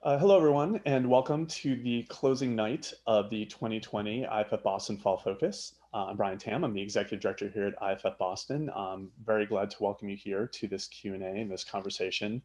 Hello, everyone, and welcome to the closing night of the 2020 IFF Boston Fall Focus. I'm Brian Tam. I'm the Executive Director here at IFF Boston. I'm very glad to welcome you here to this Q&A and this conversation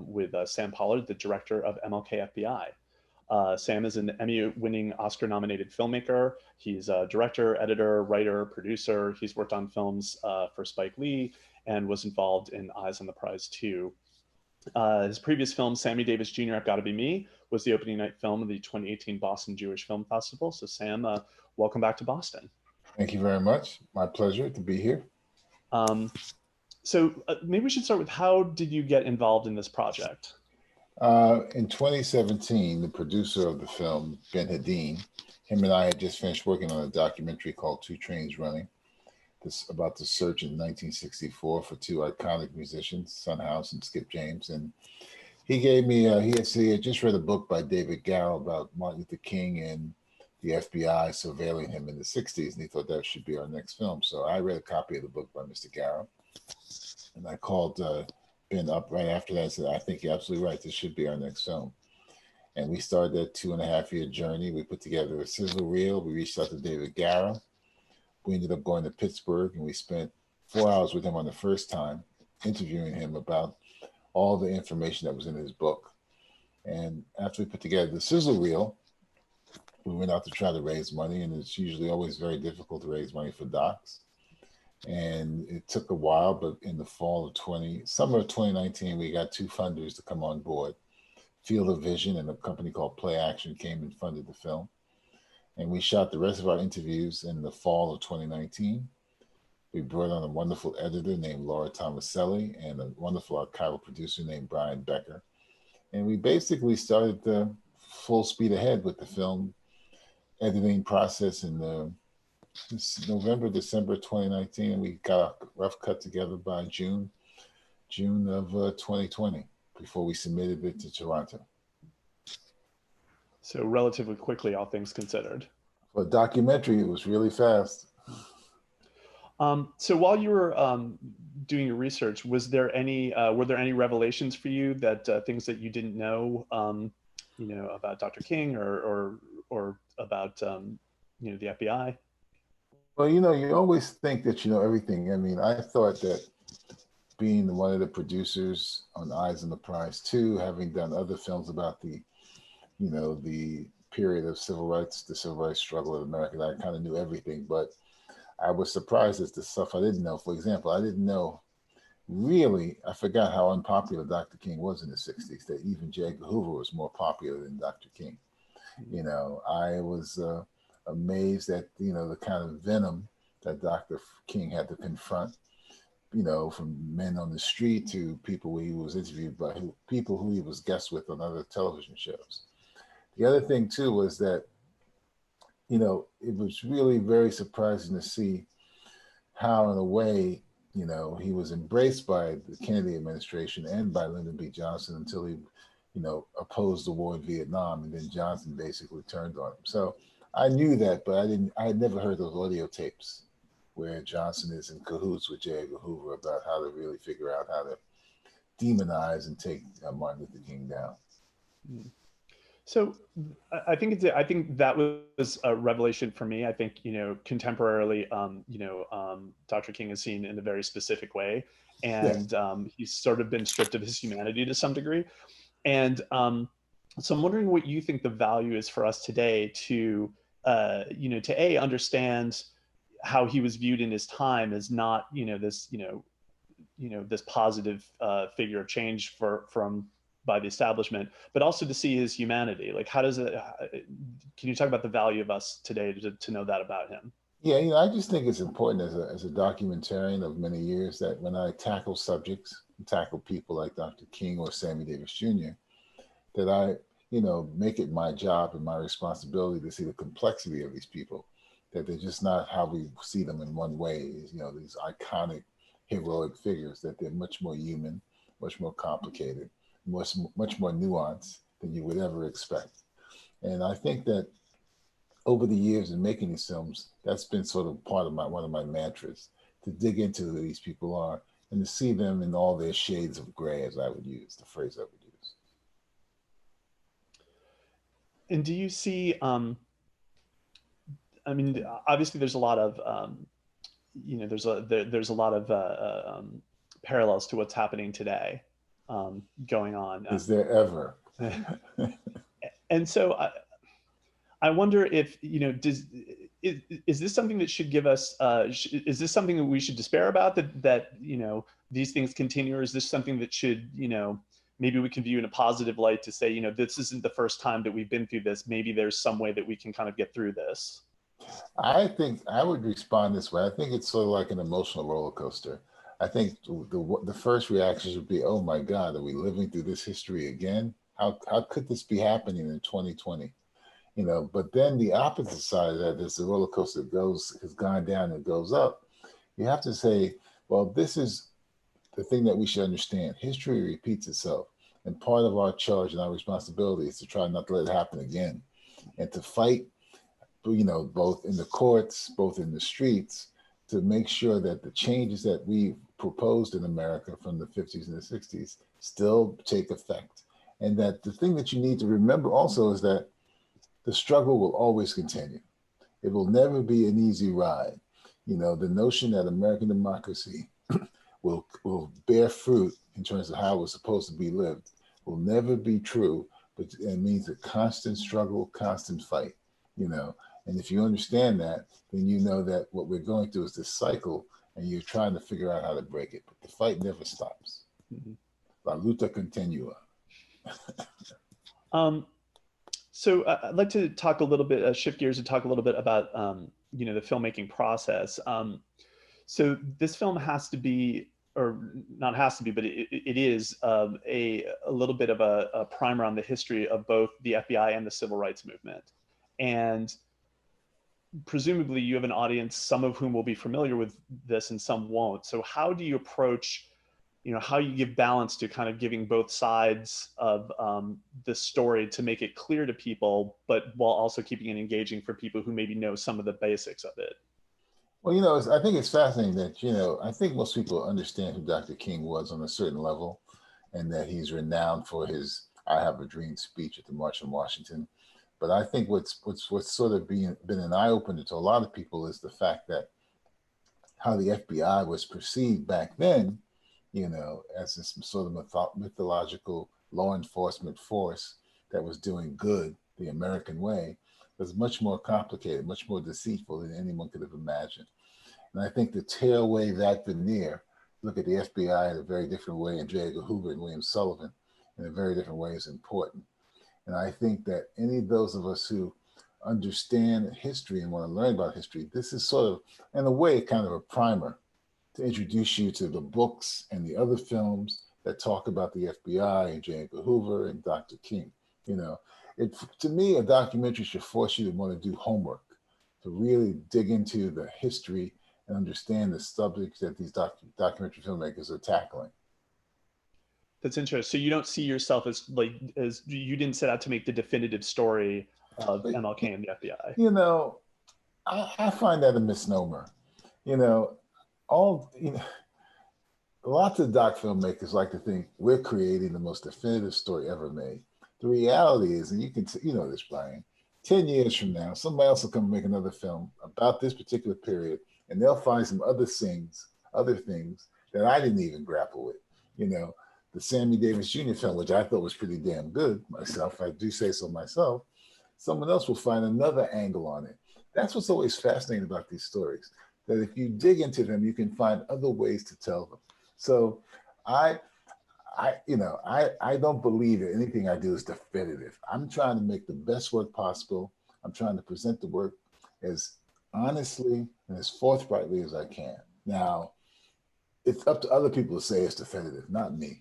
with Sam Pollard, the Director of MLKFBI. Sam is an Emmy-winning, Oscar-nominated filmmaker. He's a director, editor, writer, producer. He's worked on films for Spike Lee and was involved in Eyes on the Prize too. His previous film, Sammy Davis Jr. I've Gotta Be Me, was the opening night film of the 2018 Boston Jewish Film Festival. So Sam, welcome back to Boston. Thank you very much. My pleasure to be here. Um, so maybe we should start with, how did you get involved in this project? In 2017, the producer of the film, Ben Hadeen, him and I had just finished working on a documentary called Two Trains Running, this about the search in 1964 for two iconic musicians, Son House and Skip James. And he gave me, he had just read a book by David Garrow about Martin Luther King and the FBI surveilling him in the 60s, and he thought that should be our next film. So I read a copy of the book by Mr. Garrow, and I called Ben up right after that and said, I think you're absolutely right. This should be our next film. And we started that 2.5 year journey. We put together a sizzle reel. We reached out to David Garrow. We ended up going to Pittsburgh, and we spent 4 hours with him on the first time, interviewing him about all the information that was in his book. And after we put together the sizzle reel, we went out to try to raise money, and it's usually always very difficult to raise money for docs. And it took a while, but in the summer of 2019, we got two funders to come on board. Field of Vision and a company called Play Action came and funded the film. And we shot the rest of our interviews in the fall of 2019. We brought on a wonderful editor named Laura Tomaselli and a wonderful archival producer named Brian Becker. And we basically started the full speed ahead with the film editing process in November, December 2019, and we got a rough cut together by June of 2020 before we submitted it to Toronto. So relatively quickly, all things considered. For a documentary, it was really fast. So while you were doing your research, were there any revelations for you, that things that you didn't know, about Dr. King or about the FBI? Well, you always think that you know everything. I mean, I thought that being one of the producers on Eyes on the Prize too, having done other films about the period of civil rights, the civil rights struggle in America, I kind of knew everything. But I was surprised at the stuff I didn't know. For example, I didn't know, really, I forgot how unpopular Dr. King was in the 60s, that even J. Edgar Hoover was more popular than Dr. King. I was amazed at, the kind of venom that Dr. King had to confront, from men on the street to people he was interviewed by, people who he was guest with on other television shows. The other thing too was that, it was really very surprising to see how, in a way, he was embraced by the Kennedy administration and by Lyndon B. Johnson until he, opposed the war in Vietnam, and then Johnson basically turned on him. So I knew that, but I had never heard those audio tapes where Johnson is in cahoots with J. Edgar Hoover about how to really figure out how to demonize and take Martin Luther King down. So I think that was a revelation for me. I think, contemporarily, Dr. King is seen in a very specific way, and he's sort of been stripped of his humanity to some degree. And so I'm wondering what you think the value is for us today to, to understand how he was viewed in his time as not, this positive figure of change by the establishment, but also to see his humanity. Like, how does it? Can you talk about the value of us today to know that about him? Yeah, I just think it's important as a documentarian of many years that when I tackle subjects, tackle people like Dr. King or Sammy Davis Jr., that I, make it my job and my responsibility to see the complexity of these people, that they're just not how we see them in one way, these iconic, heroic figures, that they're much more human, much more complicated, much more nuanced than you would ever expect. And I think that over the years in making these films, that's been sort of part of one of my mantras, to dig into who these people are and to see them in all their shades of gray, as I would use, the phrase I would use. And do you see, I mean, obviously there's a lot of, there's a lot of parallels to what's happening today, going on. Is there ever? And so I wonder if, is this something that should give us, is this something that we should despair about, that these things continue, or is this something that should, maybe we can view in a positive light to say, this isn't the first time that we've been through this. Maybe there's some way that we can kind of get through this. I think I would respond this way. I think it's sort of like an emotional roller coaster. I think the first reactions would be, "Oh my God, are we living through this history again? How could this be happening in 2020?" But then the opposite side of that, as the roller coaster has gone down and goes up, you have to say, well, this is the thing that we should understand. History repeats itself. And part of our charge and our responsibility is to try not to let it happen again and to fight, both in the courts, both in the streets, to make sure that the changes that we proposed in America from the 50s and the 60s still take effect. And that the thing that you need to remember also is that the struggle will always continue. It will never be an easy ride. The notion that American democracy will bear fruit in terms of how it's supposed to be lived will never be true, but it means a constant struggle, constant fight, And if you understand that, then you know that what we're going through is this cycle and you're trying to figure out how to break it. But the fight never stops. Mm-hmm. La luta continua. So I'd like to talk a little bit, shift gears and talk a little bit about, the filmmaking process. So this film has to be, or not has to be, but it is a little bit of a primer on the history of both the FBI and the civil rights movement. And presumably you have an audience, some of whom will be familiar with this and some won't. So how do you approach, how you give balance to kind of giving both sides of the story to make it clear to people, but while also keeping it engaging for people who maybe know some of the basics of it? Well, I think it's fascinating that, I think most people understand who Dr. King was on a certain level and that he's renowned for his I Have a Dream speech at the March on Washington. But I think what's sort of been an eye-opener to a lot of people is the fact that how the FBI was perceived back then, as this sort of mythological law enforcement force that was doing good the American way, was much more complicated, much more deceitful than anyone could have imagined. And I think to tear away that veneer, look at the FBI in a very different way, and J. Edgar Hoover and William Sullivan in a very different way is important. And I think that any of those of us who understand history and want to learn about history, this is sort of, in a way, kind of a primer to introduce you to the books and the other films that talk about the FBI and J. Edgar Hoover and Dr. King. To me, a documentary should force you to want to do homework, to really dig into the history and understand the subjects that these documentary filmmakers are tackling. That's interesting. So you don't see yourself as you didn't set out to make the definitive story of MLK and the FBI. I find that a misnomer. Lots of doc filmmakers like to think we're creating the most definitive story ever made. The reality is, and you know this, Brian, 10 years from now, somebody else will come and make another film about this particular period, and they'll find some other things that I didn't even grapple with. The Sammy Davis Jr. film, which I thought was pretty damn good myself, I do say so myself, someone else will find another angle on it. That's what's always fascinating about these stories, that if you dig into them, you can find other ways to tell them. So I don't believe that anything I do is definitive. I'm trying to make the best work possible. I'm trying to present the work as honestly and as forthrightly as I can. Now, it's up to other people to say it's definitive, not me.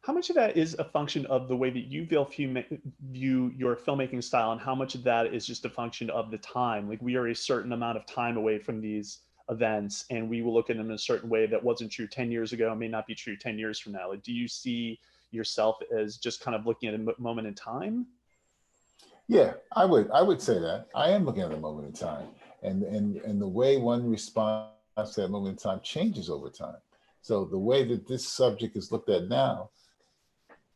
How much of that is a function of the way that you view your filmmaking style, and how much of that is just a function of the time? Like, we are a certain amount of time away from these events, and we will look at them in a certain way that wasn't true 10 years ago, may not be true 10 years from now. Like, do you see yourself as just kind of looking at a moment in time? Yeah, I would say that. I am looking at a moment in time. And the way one responds to that moment in time changes over time. So the way that this subject is looked at now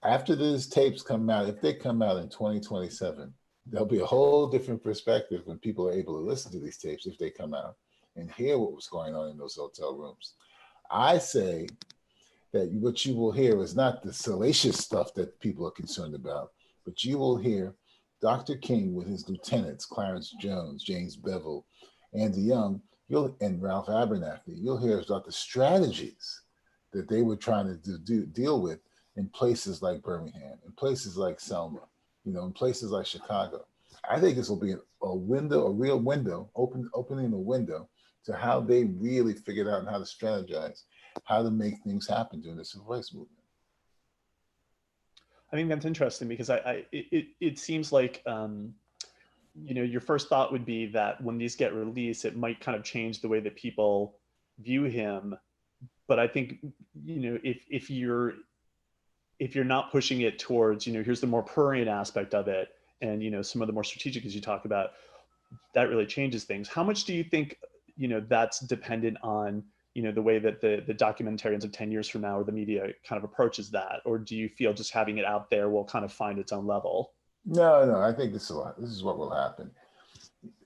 After these tapes come out, if they come out in 2027, there'll be a whole different perspective when people are able to listen to these tapes if they come out and hear what was going on in those hotel rooms. I say that what you will hear is not the salacious stuff that people are concerned about, but you will hear Dr. King with his lieutenants, Clarence Jones, James Bevel, Andy Young, and Ralph Abernathy. You'll hear about the strategies that they were trying to deal with in places like Birmingham, in places like Selma, in places like Chicago. I think this will be a real window, opening a window to how they really figured out how to strategize, how to make things happen during the civil rights movement. I think that's interesting because it seems like your first thought would be that when these get released, it might kind of change the way that people view him. But I think if you're not pushing it towards here's the more prurient aspect of it, and some of the more strategic, as you talk about, that really changes things. How much do you think that's dependent on the way that the documentarians of 10 years from now or the media kind of approaches that? Or do you feel just having it out there will kind of find its own level? No, I think this is what will happen.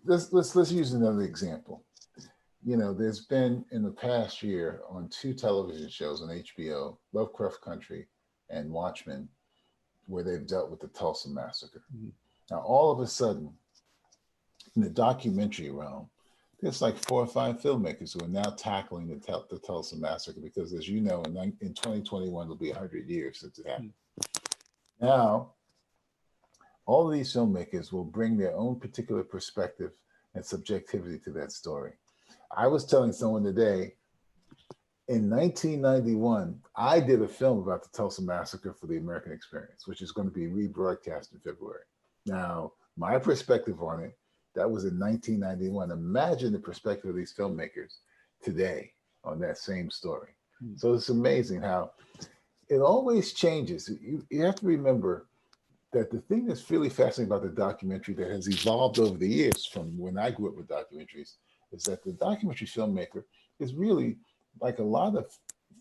Let's use another example. There's been in the past year on 2 television shows on HBO, Lovecraft Country and Watchmen, where they've dealt with the Tulsa Massacre. Mm-hmm. Now, all of a sudden, in the documentary realm, there's like 4 or 5 filmmakers who are now tackling the Tulsa Massacre because, as you know, in 2021, it'll be 100 years since it happened. Mm-hmm. Now, all of these filmmakers will bring their own particular perspective and subjectivity to that story. I was telling someone today, in 1991, I did a film about the Tulsa Massacre for the American Experience, which is going to be rebroadcast in February. Now, my perspective on it, that was in 1991. Imagine the perspective of these filmmakers today on that same story. Mm-hmm. So it's amazing how it always changes. You have to remember that the thing that's really fascinating about the documentary that has evolved over the years from when I grew up with documentaries is that the documentary filmmaker is really like a lot of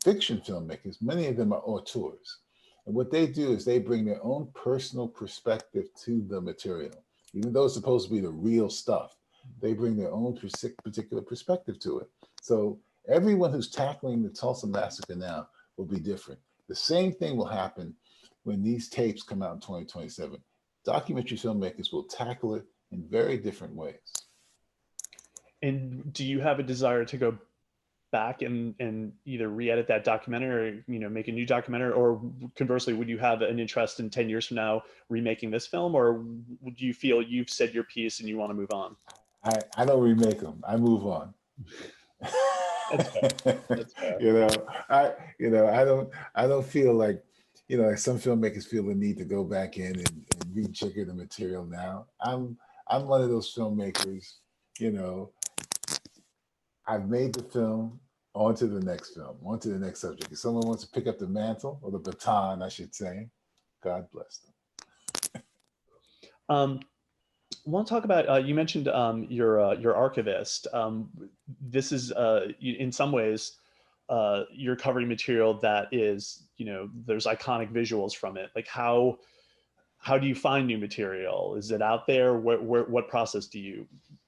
fiction filmmakers. Many of them are auteurs. And what they do is they bring their own personal perspective to the material. Even though it's supposed to be the real stuff, they bring their own particular perspective to it. So everyone who's tackling the Tulsa Massacre now will be different. The same thing will happen when these tapes come out in 2027. Documentary filmmakers will tackle it in very different ways. And do you have a desire to go back and either re-edit that documentary or make a new documentary, or conversely, would you have an interest in 10 years from now remaking this film, or would you feel you've said your piece and you want to move on? I don't remake them. I move on. That's fair. That's fair. I don't feel like like some filmmakers feel the need to go back in and rejigger the material now. I'm one of those filmmakers, I've made the film, on to the next film, on to the next subject. If someone wants to pick up the mantle, or the baton, I should say, God bless them. I want to talk about, you mentioned your archivist. This is, in some ways, you're covering material that is, there's iconic visuals from it. Like how do you find new material? Is it out there? What process do you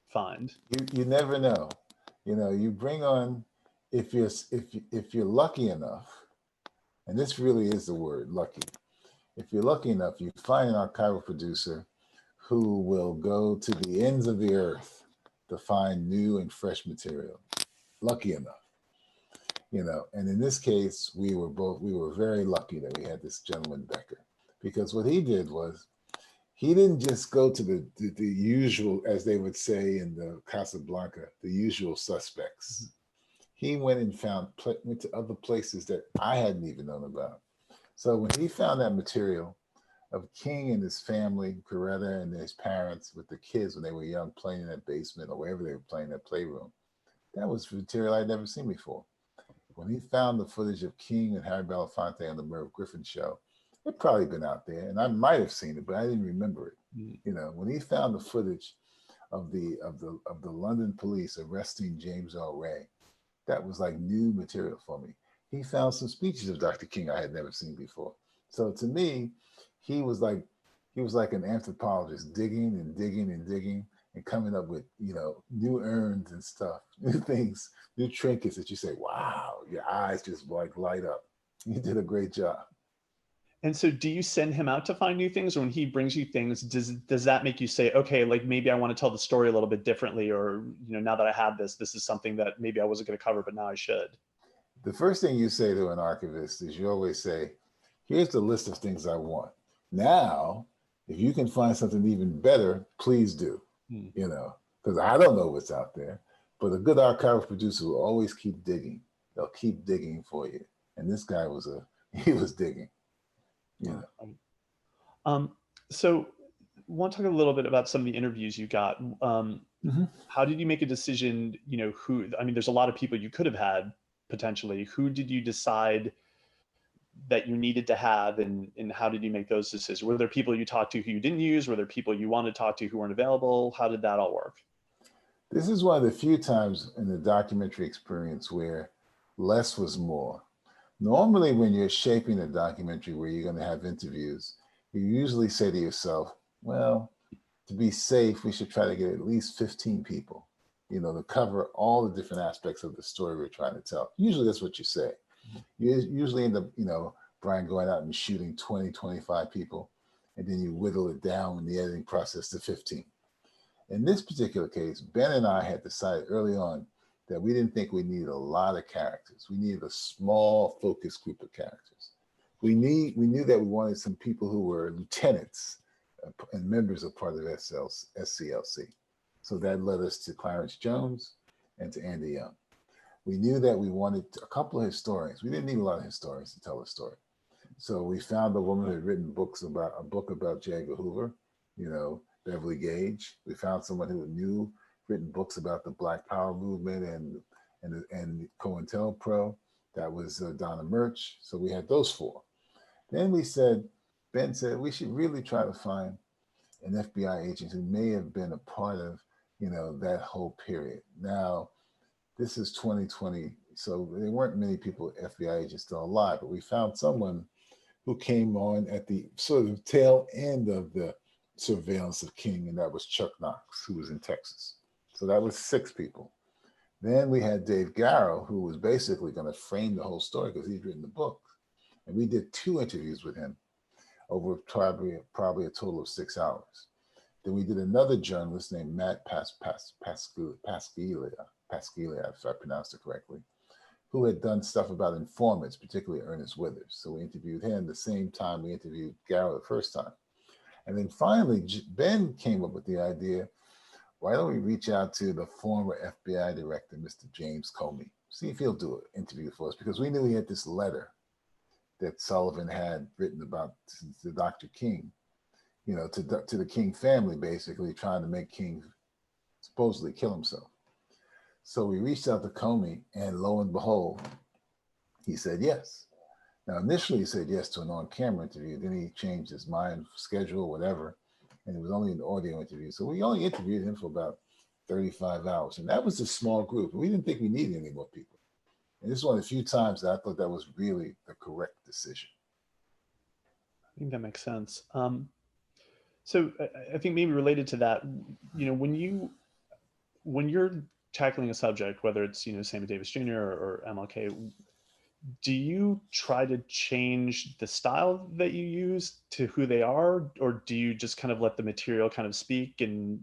find? You never know. You bring on, if you're lucky enough, and this really is the word, lucky. If you're lucky enough, you find an archival producer who will go to the ends of the earth to find new and fresh material. Lucky enough. And in this case, we were very lucky that we had this gentleman, Becker, because what he did was, he didn't just go to the usual, as they would say in the Casablanca, the usual suspects. Mm-hmm. He went and went to other places that I hadn't even known about. So when he found that material of King and his family, Coretta and his parents with the kids when they were young, playing in that basement or wherever they were playing, that playroom, that was material I'd never seen before. When he found the footage of King and Harry Belafonte on the Merv Griffin show, it'd probably been out there, and I might have seen it, but I didn't remember it. Mm. When he found the footage of the London police arresting James Earl Ray, that was like new material for me. He found some speeches of Dr. King I had never seen before. So to me, he was like he was like an anthropologist, digging and digging and digging and coming up with, you know, new urns and stuff, new things, new trinkets that you say, wow, your eyes just like light up. You did a great job. And so do you send him out to find new things, or when he brings you things, does that make you say, okay, like maybe I want to tell the story a little bit differently, or, you know, now that I have this is something that maybe I wasn't going to cover, but now I should? The first thing you say to an archivist is you always say, here's the list of things I want. Now, if you can find something even better, please do, Hmm. you know, because I don't know what's out there. But a good archival producer will always keep digging. They'll keep digging for you. And this guy was he was digging, you know. Um, so want to talk a little bit about some of the interviews you got. Mhm. How did you make a decision, you know, I mean, there's a lot of people you could have had potentially. Who did you decide that you needed to have, and how did you make those decisions? Were there people you talked to who you didn't use? Were there people you wanted to talk to who weren't available? How did that all work? This is one of the few times in the documentary experience where less was more. Normally, when you're shaping a documentary where you're going to have interviews, you usually say to yourself, well, to be safe, we should try to get at least 15 people, you know, to cover all the different aspects of the story we're trying to tell. Usually that's what you say. You usually end up, you know, Brian, going out and shooting 20, 25 people, and then you whittle it down in the editing process to 15. In this particular case, Ben and I had decided early on that we didn't think we needed a lot of characters. We needed a small, focused group of characters. We knew that we wanted some people who were lieutenants and members of part of SCLC. So that led us to Clarence Jones and to Andy Young. We knew that we wanted a couple of historians. We didn't need a lot of historians to tell a story. So we found a woman who had written a book about J. Edgar Hoover, you know, Beverly Gage. We found someone who knew written books about the Black Power movement and COINTELPRO. That was Donna Murch. So we had those four. Then Ben said, we should really try to find an FBI agent who may have been a part of, you know, that whole period. Now, this is 2020, so there weren't many people, FBI agents still alive, but we found someone who came on at the sort of tail end of the surveillance of King, and that was Chuck Knox, who was in Texas. So that was 6 people. Then we had Dave Garrow, who was basically going to frame the whole story because he'd written the book. And we did 2 interviews with him over probably a total of 6 hours. Then we did another journalist named Matt Pasquilla, if I pronounced it correctly, who had done stuff about informants, particularly Ernest Withers. So we interviewed him the same time we interviewed Garrow the first time. And then finally, Ben came up with the idea, why don't we reach out to the former FBI director, Mr. James Comey, see if he'll do an interview for us, because we knew he had this letter that Sullivan had written about to Dr. King, you know, to the King family, basically trying to make King supposedly kill himself. So we reached out to Comey, and lo and behold, he said yes. Now, initially, he said yes to an on-camera interview. Then he changed his mind, schedule, whatever, and it was only an audio interview. So we only interviewed him for about 35 hours, and that was a small group. We didn't think we needed any more people. And this is one of the few times that I thought that was really the correct decision. I think that makes sense. So I think maybe related to that, you know, when you're tackling a subject, whether it's, you know, Sammy Davis Jr. or MLK, do you try to change the style that you use to who they are, or do you just kind of let the material kind of speak and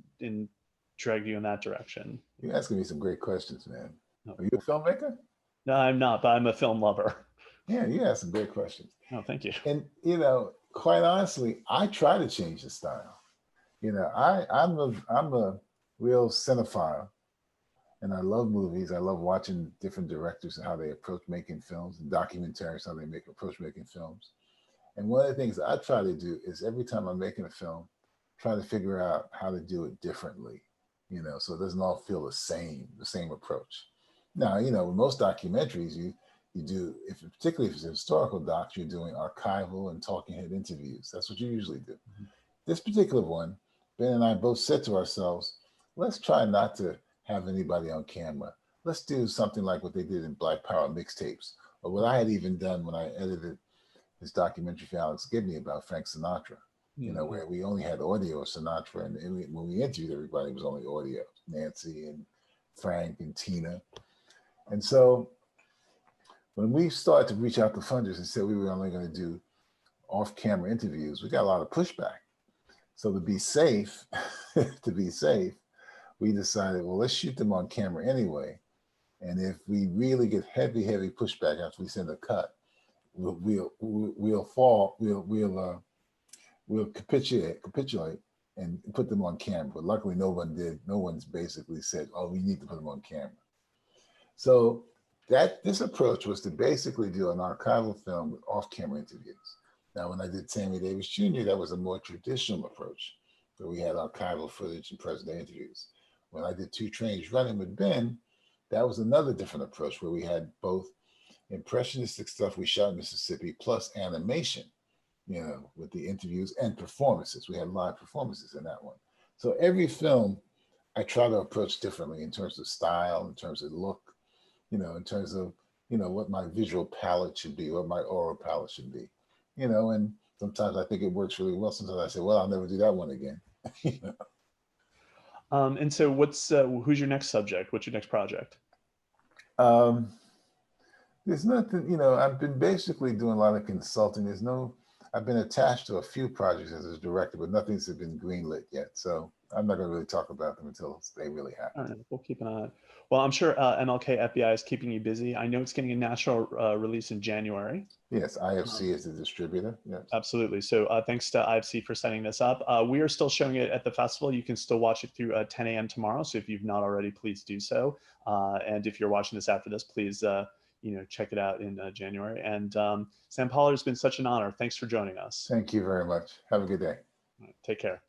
drag you in that direction? You're asking me some great questions, man. No, Are you a filmmaker? no, I'm not, but I'm a film lover. Yeah, you asked some great questions. Oh, thank you. And, you know, quite honestly, I try to change the style. You know, I'm a real cinephile, and I love movies. I love watching different directors and how they approach making films, and documentaries, how they approach making films. And one of the things I try to do is every time I'm making a film, try to figure out how to do it differently, you know, so it doesn't all feel the same approach. Now, you know, with most documentaries, you do, if particularly if it's a historical doc, you're doing archival and talking head interviews. That's what you usually do. This particular one, Ben and I both said to ourselves, let's try not to have anybody on camera. Let's do something like what they did in Black Power mixtapes, or what I had even done when I edited this documentary for Alex Gibney about Frank Sinatra, you know, where we only had audio of Sinatra. And when we interviewed everybody, it was only audio, Nancy and Frank and Tina. And so when we started to reach out to funders and said we were only going to do off-camera interviews, we got a lot of pushback. So to be safe, we decided, well, let's shoot them on camera anyway. And if we really get heavy pushback after we send a cut, we'll capitulate and put them on camera. But luckily, no one did. No one's basically said, "Oh, we need to put them on camera." So this approach was to basically do an archival film with off-camera interviews. Now, when I did Sammy Davis Jr., that was a more traditional approach, where we had archival footage and present-day interviews. When I did Two Trains Running with Ben, that was another different approach, where we had both impressionistic stuff we shot in Mississippi plus animation, you know, with the interviews and performances. We had live performances in that one. So every film I try to approach differently in terms of style, in terms of look, you know, in terms of, you know, what my visual palette should be, what my oral palette should be, you know, and sometimes I think it works really well. Sometimes I say, well, I'll never do that one again. You know? And so who's your next subject? What's your next project? There's nothing, you know, I've been basically doing a lot of consulting. I've been attached to a few projects as a director, but nothing's been greenlit yet. So I'm not going to really talk about them until they really happen. All right, we'll keep an eye on it. Well, I'm sure MLKFBI is keeping you busy. I know it's getting a national release in January. Yes, IFC is the distributor. Yes. Absolutely. So thanks to IFC for setting this up. We are still showing it at the festival. You can still watch it through 10 a.m. tomorrow. So if you've not already, please do so. And if you're watching this after this, please check it out in January. And Sam Pollard, it's been such an honor. Thanks for joining us. Thank you very much. Have a good day. Take care.